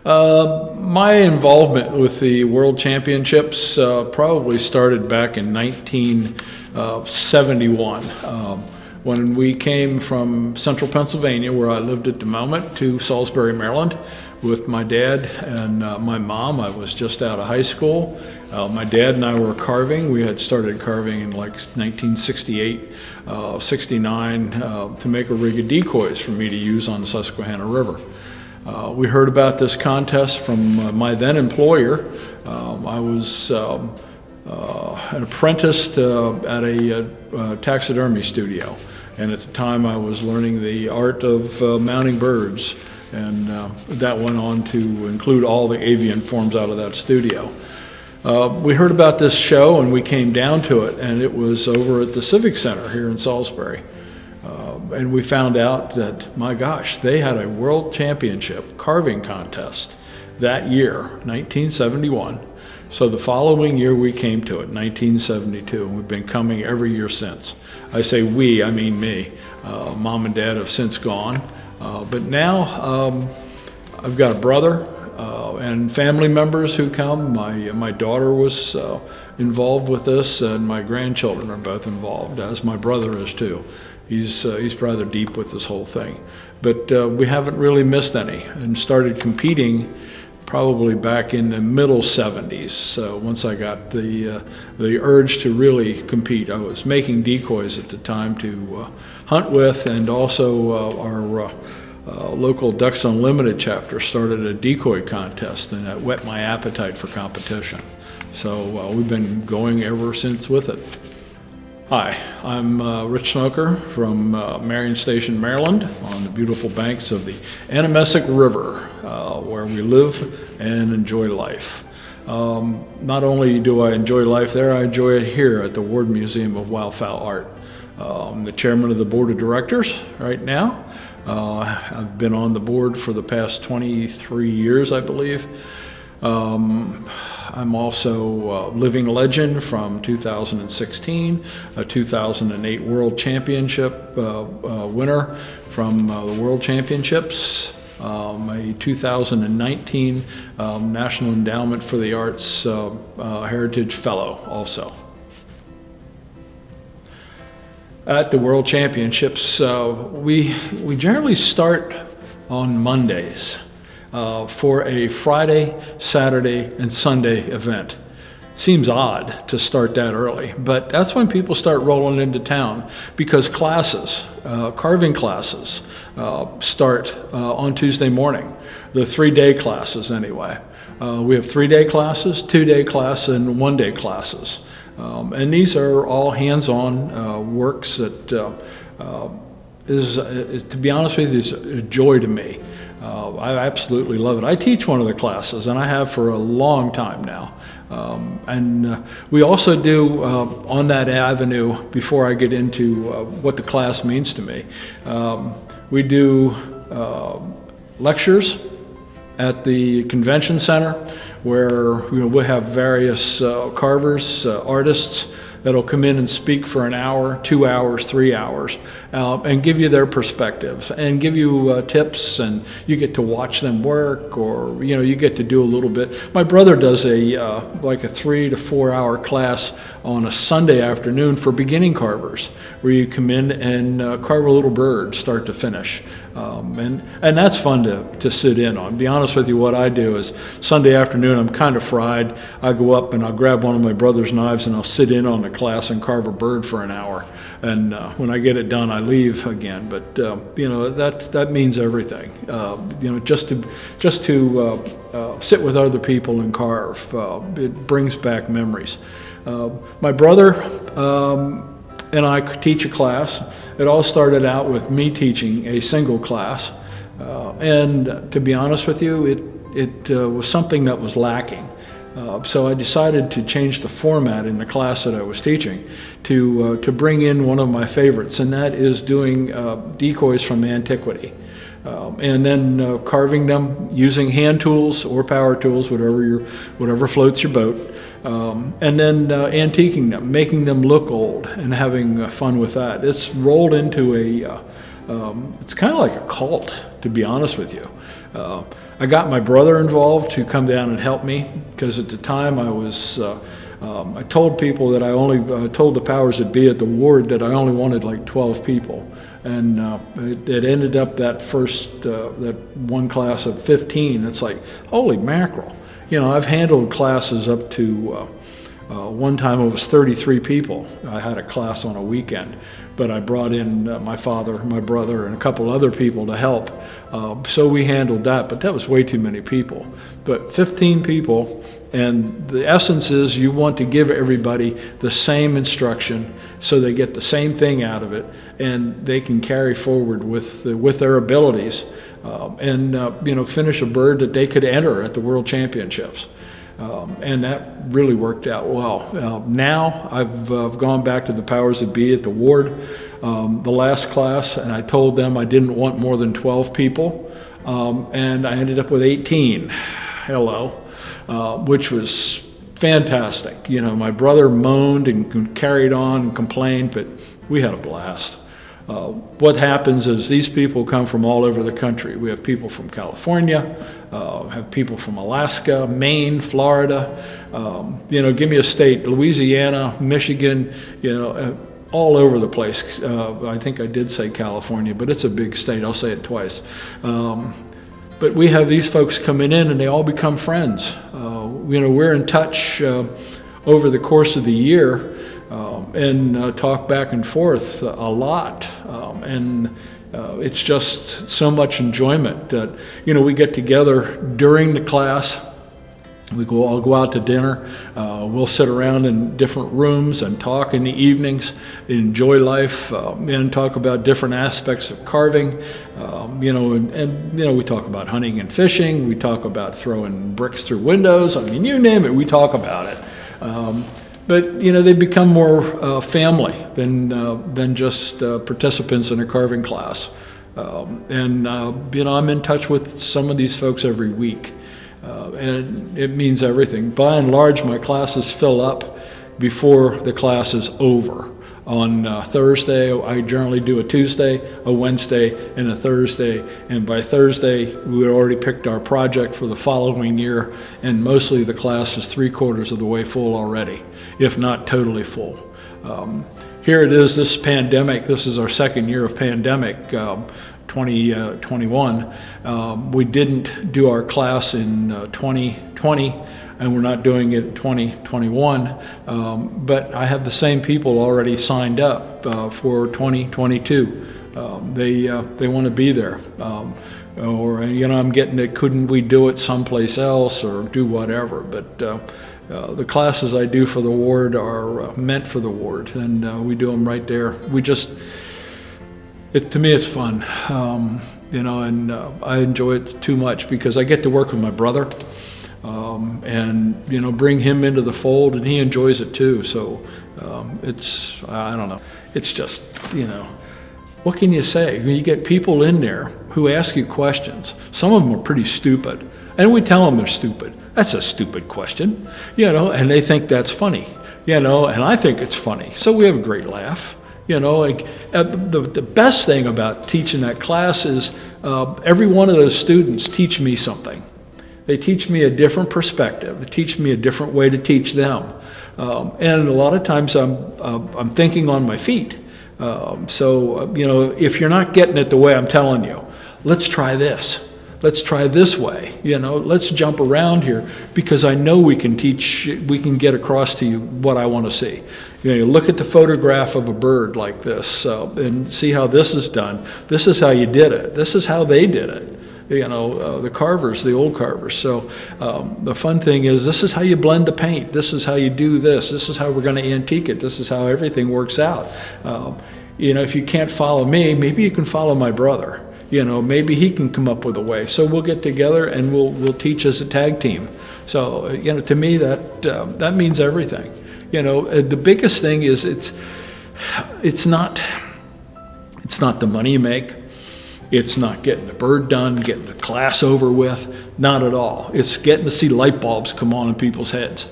My involvement with the World Championships probably started back in 1971 when we came from central Pennsylvania, where I lived at the moment, to Salisbury, Maryland, with my dad and my mom. I was just out of high school. My dad and I were carving. We had started carving in like 1968, 69 to make a rig of decoys for me to use on the Susquehanna River. We heard about this contest from my then employer. I was an apprentice at a taxidermy studio, and at the time I was learning the art of mounting birds, and that went on to include all the avian forms out of that studio. We heard about this show and we came down to it, and it was over at the Civic Center here in Salisbury. And we found out that, my gosh, they had a world championship carving contest that year, 1971. So the following year we came to it, 1972, and we've been coming every year since. I say we, I mean me. Mom and Dad have since gone. But now I've got a brother and family members who come. My daughter was involved with this, and my grandchildren are both involved, as my brother is too. He's rather deep with this whole thing. But we haven't really missed any, and started competing probably back in the middle 70s. So once I got the urge to really compete, I was making decoys at the time to hunt with, and also our local Ducks Unlimited chapter started a decoy contest, and that whet my appetite for competition. So we've been going ever since with it. Hi, I'm Rich Smoker from Marion Station, Maryland, on the beautiful banks of the Anamessic River, where we live and enjoy life. Not only do I enjoy life there, I enjoy it here at the Ward Museum of Wildfowl Art. I'm the chairman of the board of directors right now. I've been on the board for the past 23 years, I believe. I'm also a living legend from 2016, a 2008 World Championship winner from the World Championships, a 2019 National Endowment for the Arts Heritage Fellow also. At the World Championships, we generally start on Mondays. For a Friday, Saturday, and Sunday event. Seems odd to start that early, but that's when people start rolling into town, because classes, carving classes, start on Tuesday morning. The 3-day classes anyway. We have 3-day classes, 2-day class, and 1-day classes. And these are all hands-on works that is, to be honest with you, is a joy to me. I absolutely love it. I teach one of the classes, and I have for a long time now. We also do, on that avenue, before I get into what the class means to me, we do lectures at the convention center, where we'll have various carvers, artists, that'll come in and speak for an hour, 2 hours, 3 hours, and give you their perspectives and give you tips, and you get to watch them work, or you get to do a little bit. My brother does like a 3 to 4 hour class on a Sunday afternoon for beginning carvers, where you come in and carve a little bird start to finish. And that's fun to sit in on. To be honest with you, what I do is Sunday afternoon, I'm kind of fried. I go up and I'll grab one of my brother's knives and I'll sit in on the class and carve a bird for an hour. And when I get it done, I leave again. But that means everything. Just to sit with other people and carve, it brings back memories. My brother and I teach a class. It all started out with me teaching a single class, and to be honest with you, it was something that was lacking. So I decided to change the format in the class that I was teaching to bring in one of my favorites, and that is doing decoys from antiquity. And then carving them using hand tools or power tools, whatever floats your boat, and then antiquing them, making them look old, and having fun with that. It's rolled into it's kind of like a cult, to be honest with you. I got my brother involved to come down and help me, because at the time I was, I told people that I only, told the powers that be at the ward that I only wanted like 12 people. And it ended up that first, that one class of 15, it's like, holy mackerel. You know, I've handled classes up to, one time it was 33 people. I had a class on a weekend, but I brought in my father, my brother, and a couple other people to help. So we handled that, but that was way too many people. But 15 people, and the essence is you want to give everybody the same instruction so they get the same thing out of it, and they can carry forward with their abilities and you know, finish a bird that they could enter at the World Championships. And that really worked out well. Now I've gone back to the powers that be at the ward, the last class, and I told them I didn't want more than 12 people, and I ended up with 18. Hello, which was fantastic. You know, my brother moaned and carried on and complained, but we had a blast. What happens is these people come from all over the country. We have people from California, have people from Alaska, Maine, Florida, you know, give me a state, Louisiana, Michigan, you know, all over the place. I think I did say California, but it's a big state. I'll say it twice. But we have these folks coming in and they all become friends. You know, we're in touch over the course of the year and talk back and forth a lot. And it's just so much enjoyment that, you know, we get together during the class. We all go out to dinner. We'll sit around in different rooms and talk in the evenings, enjoy life, and talk about different aspects of carving. You know, and you know, we talk about hunting and fishing. We talk about throwing bricks through windows. I mean, you name it, we talk about it. But you know, they become more family than just participants in a carving class. And you know, I'm in touch with some of these folks every week. And it means everything. By and large, my classes fill up before the class is over. On Thursday, I generally do a Tuesday, a Wednesday, and a Thursday. And by Thursday, we already picked our project for the following year, and mostly the class is 3/4 of the way full already, if not totally full. Here it is, this pandemic, this is our second year of pandemic. 2021. We didn't do our class in 2020, and we're not doing it in 2021, but I have the same people already signed up for 2022. They want to be there. Or, you know, I'm getting it, couldn't we do it someplace else or do whatever, but the classes I do for the ward are meant for the ward, and we do them right there. We just, to me, it's fun, you know, and I enjoy it too much because I get to work with my brother and, you know, bring him into the fold, and he enjoys it too. So it's, I don't know, it's just, you know, what can you say? When you get people in there who ask you questions, some of them are pretty stupid, and we tell them they're stupid. That's a stupid question, you know, and they think that's funny, you know, and I think it's funny. So we have a great laugh. You know, like, the best thing about teaching that class is every one of those students teach me something. They teach me a different perspective. They teach me a different way to teach them. And a lot of times I'm thinking on my feet. So, you know, if you're not getting it the way I'm telling you, let's try this. Let's try this way, you know, let's jump around here, because I know we can teach, we can get across to you what I want to see. You know, you look at the photograph of a bird like this and see how this is done. This is how you did it. This is how they did it. You know, the carvers, the old carvers. So the fun thing is, this is how you blend the paint. This is how you do this. This is how we're going to antique it. This is how everything works out. You know, if you can't follow me, maybe you can follow my brother. You know, maybe he can come up with a way. So we'll get together and we'll teach as a tag team. So, you know, to me that means everything. You know, the biggest thing is it's not the money you make. It's not getting the bird done, getting the class over with. Not at all. It's getting to see light bulbs come on in people's heads.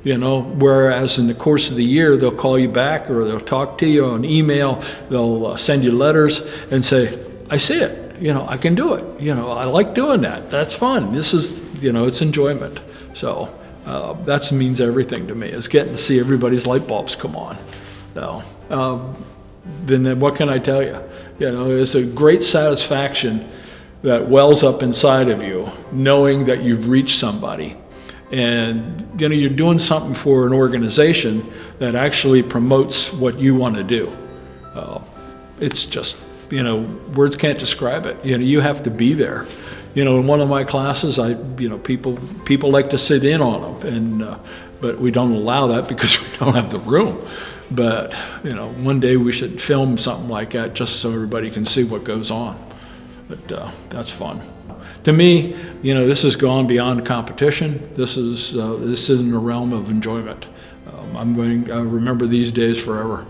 You know, whereas in the course of the year, they'll call you back or they'll talk to you on email. They'll send you letters and say, I see it. I can do it. I like doing that. That's fun. This is, it's enjoyment. So that means everything to me, is getting to see everybody's light bulbs come on. So, then what can I tell you? It's a great satisfaction that wells up inside of you, knowing that you've reached somebody. And you're doing something for an organization that actually promotes what you want to do. It's just, words can't describe it. You have to be there. In one of my classes, people like to sit in on them, but we don't allow that because we don't have the room. But one day we should film something like that just so everybody can see what goes on. But that's fun. To me, this has gone beyond competition. This is in the realm of enjoyment. I remember these days forever.